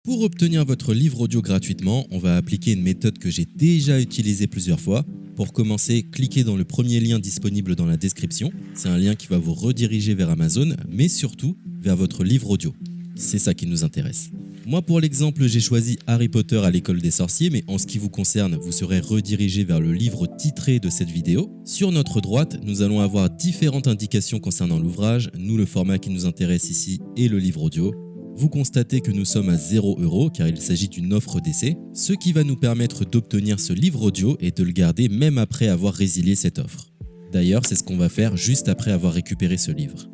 Pour obtenir votre livre audio gratuitement, on va appliquer une méthode que j'ai déjà utilisée plusieurs fois. Pour commencer, cliquez dans le premier lien disponible dans la description. C'est un lien qui va vous rediriger vers Amazon, mais surtout vers votre livre audio. C'est ça qui nous intéresse. Moi, pour l'exemple, j'ai choisi Harry Potter à l'école des sorciers, mais en ce qui vous concerne, vous serez redirigé vers le livre titré de cette vidéo. Sur notre droite, nous allons avoir différentes indications concernant l'ouvrage. Nous, le format qui nous intéresse ici est le livre audio. Vous constatez que nous sommes à 0 € car il s'agit d'une offre d'essai, ce qui va nous permettre d'obtenir ce livre audio et de le garder même après avoir résilié cette offre. D'ailleurs, c'est ce qu'on va faire juste après avoir récupéré ce livre.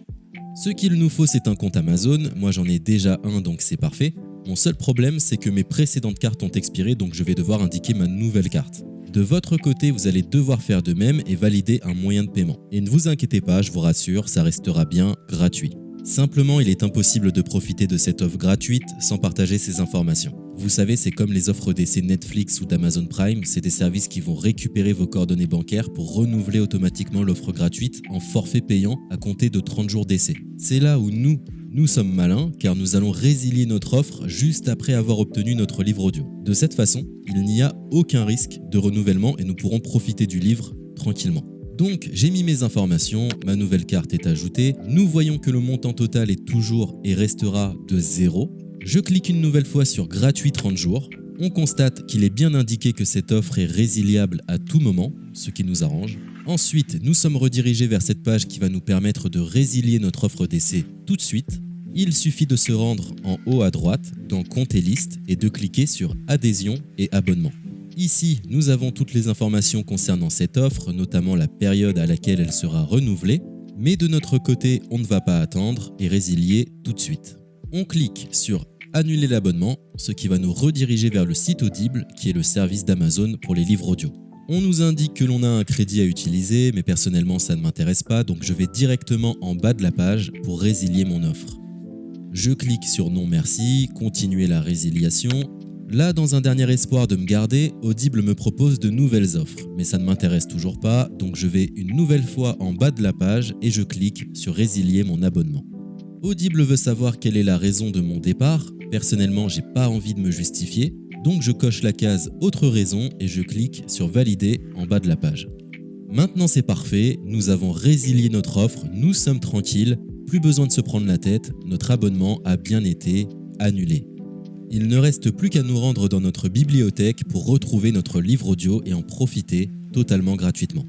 Ce qu'il nous faut, c'est un compte Amazon. Moi, j'en ai déjà un, donc c'est parfait. Mon seul problème, c'est que mes précédentes cartes ont expiré, donc je vais devoir indiquer ma nouvelle carte. De votre côté, vous allez devoir faire de même et valider un moyen de paiement. Et ne vous inquiétez pas, je vous rassure, ça restera bien gratuit. Simplement, il est impossible de profiter de cette offre gratuite sans partager ces informations. Vous savez, c'est comme les offres d'essai Netflix ou d'Amazon Prime, c'est des services qui vont récupérer vos coordonnées bancaires pour renouveler automatiquement l'offre gratuite en forfait payant à compter de 30 jours d'essai. C'est là où nous sommes malins car nous allons résilier notre offre juste après avoir obtenu notre livre audio. De cette façon, il n'y a aucun risque de renouvellement et nous pourrons profiter du livre tranquillement. Donc, j'ai mis mes informations, ma nouvelle carte est ajoutée. Nous voyons que le montant total est toujours et restera de 0. Je clique une nouvelle fois sur gratuit 30 jours. On constate qu'il est bien indiqué que cette offre est résiliable à tout moment, ce qui nous arrange. Ensuite, nous sommes redirigés vers cette page qui va nous permettre de résilier notre offre d'essai tout de suite. Il suffit de se rendre en haut à droite dans Compte et liste et de cliquer sur Adhésion et abonnement. Ici, nous avons toutes les informations concernant cette offre, notamment la période à laquelle elle sera renouvelée, mais de notre côté, on ne va pas attendre et résilier tout de suite. On clique sur Annuler l'abonnement, ce qui va nous rediriger vers le site Audible, qui est le service d'Amazon pour les livres audio. On nous indique que l'on a un crédit à utiliser, mais personnellement ça ne m'intéresse pas, donc je vais directement en bas de la page pour résilier mon offre. Je clique sur Non merci, continuer la résiliation. Là, dans un dernier espoir de me garder, Audible me propose de nouvelles offres, mais ça ne m'intéresse toujours pas, donc je vais une nouvelle fois en bas de la page et je clique sur Résilier mon abonnement. Audible veut savoir quelle est la raison de mon départ. Personnellement, j'ai pas envie de me justifier, donc je coche la case Autre raison et je clique sur Valider en bas de la page. Maintenant c'est parfait, nous avons résilié notre offre, nous sommes tranquilles, plus besoin de se prendre la tête, notre abonnement a bien été annulé. Il ne reste plus qu'à nous rendre dans notre bibliothèque pour retrouver notre livre audio et en profiter totalement gratuitement.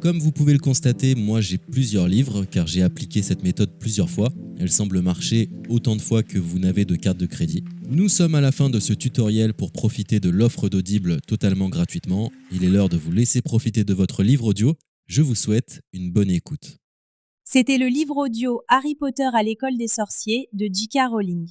Comme vous pouvez le constater, moi j'ai plusieurs livres car j'ai appliqué cette méthode plusieurs fois. Elle semble marcher autant de fois que vous n'avez de carte de crédit. Nous sommes à la fin de ce tutoriel pour profiter de l'offre d'Audible totalement gratuitement. Il est l'heure de vous laisser profiter de votre livre audio. Je vous souhaite une bonne écoute. C'était le livre audio Harry Potter à l'école des sorciers de J.K. Rowling.